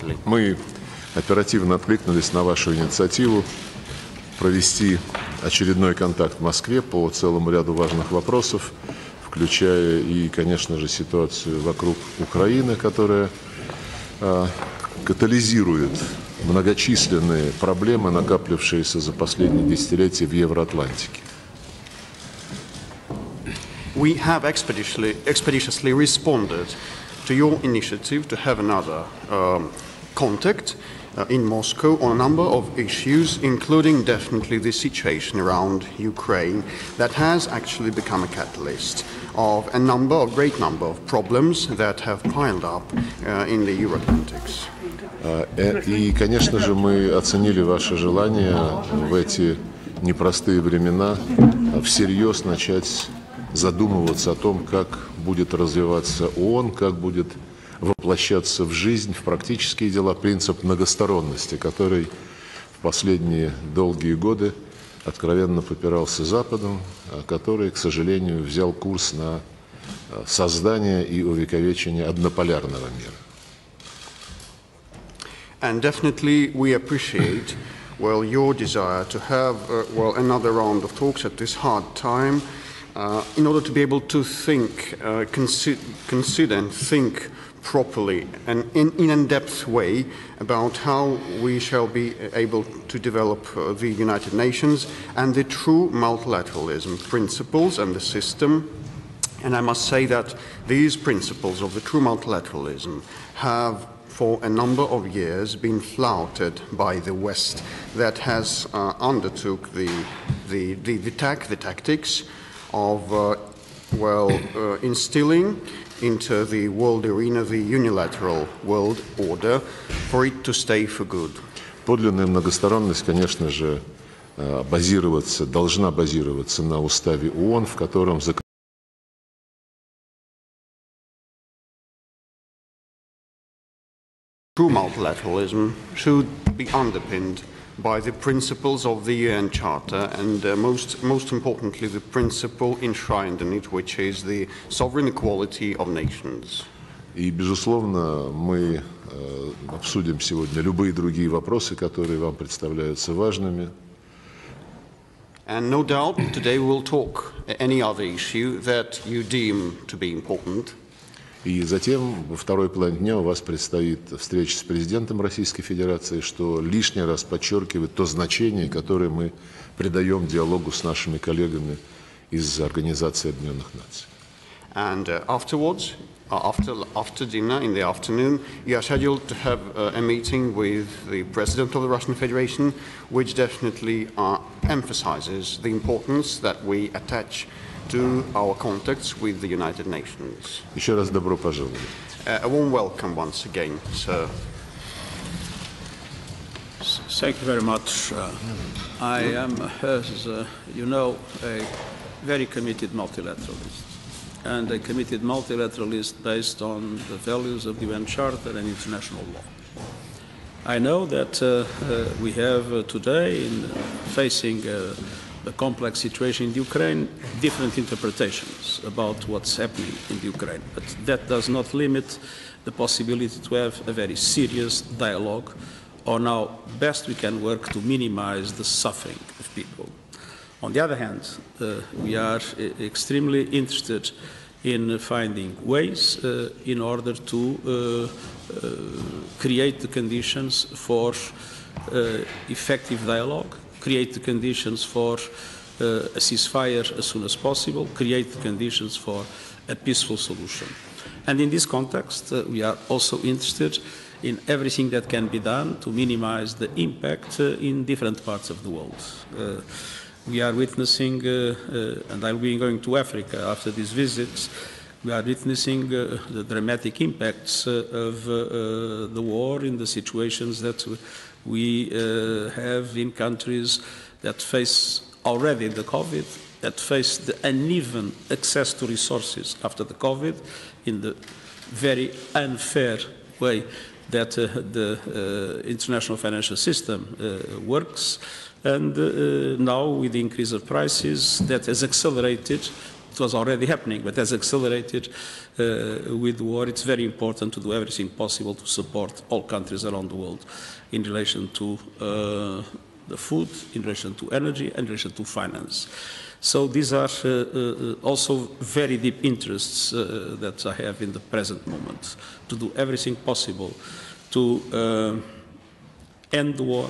unexpectedly. Мы оперативно откликнулись на вашу инициативу провести очередной контакт в Москве по целому ряду важных вопросов, включая и, конечно же, ситуацию вокруг Украины, которая катализирует многочисленные проблемы, накаплившиеся за последние десятилетия в Евроатлантике. We have expeditiously responded to your initiative to have another contact in Moscow on a number of issues, including definitely the situation around Ukraine that has actually become a catalyst of a great number of problems that have piled up in the Euro-Atlantics. И, конечно же, мы оценили ваше желание в эти непростые времена всерьез начать задумываться о том, как будет развиваться ООН, как будет воплощаться в жизнь, в практические дела принцип многосторонности, который в последние долгие годы откровенно попирался Западом, который, к сожалению, взял курс на создание и увековечение однополярного мира. And definitely we appreciate, your desire to have, another round of talks at this hard time in order to be able to think, consider and think properly and in a depth way about how we shall be able to develop the United Nations and the true multilateralism principles and the system. And I must say that these principles of the true multilateralism have for a number of years been flouted by the West that has undertook the tactics of instilling into the world arena the unilateral world order for it to stay for good. Подлинная многосторонность, конечно же, должна базироваться на уставе ООН, в котором True multilateralism should be underpinned by the principles of the UN Charter and most importantly the principle enshrined in it, which is the sovereign equality of nations. И, безусловно, мы обсудим сегодня любые другие вопросы, которые вам представляются важными. And no doubt today we will talk any other issue that you deem to be important. И затем во второй половине дня у вас предстоит встреча с президентом Российской Федерации, что лишний раз подчеркивает то значение, которое мы придаем диалогу с нашими коллегами из Организации Объединенных Наций. And afterwards, after dinner in the afternoon, you are scheduled to have a meeting with the President of the Russian Federation, which definitely emphasizes the importance that we attach to our contacts with the United Nations. Еще раз добро пожаловать. A warm welcome once again, sir. Thank you very much. I am, as you know, a very committed multilateralist, and a committed multilateralist based on the values of the UN Charter and international law. I know that we have today, in facing the complex situation in Ukraine, different interpretations about what's happening in Ukraine. But that does not limit the possibility to have a very serious dialogue on how best we can work to minimize the suffering of people. On the other hand, we are extremely interested in finding ways in order to create the conditions for effective dialogue, create the conditions for a ceasefire as soon as possible, create the conditions for a peaceful solution. And in this context, we are also interested in everything that can be done to minimize the impact in different parts of the world. We are witnessing, and I'll be going to Africa after these visits, we are witnessing the dramatic impacts of the war in the situations that we have in countries that face already the COVID, that face the uneven access to resources after the COVID, in the very unfair way that the international financial system works, and now with the increase of prices that has accelerated it was already happening, but has accelerated with the war. It's very important to do everything possible to support all countries around the world in relation to the food, in relation to energy, and in relation to finance. So these are also very deep interests that I have in the present moment, to do everything possible to end the war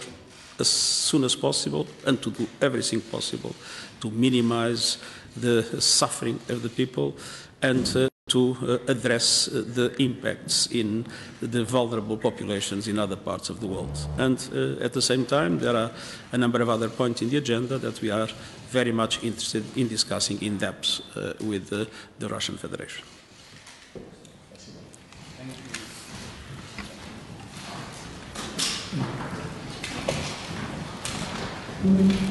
as soon as possible and to do everything possible to minimize the suffering of the people and to address the impacts in the vulnerable populations in other parts of the world. And at the same time, there are a number of other points in the agenda that we are very much interested in discussing in depth with the Russian Federation. Thank you.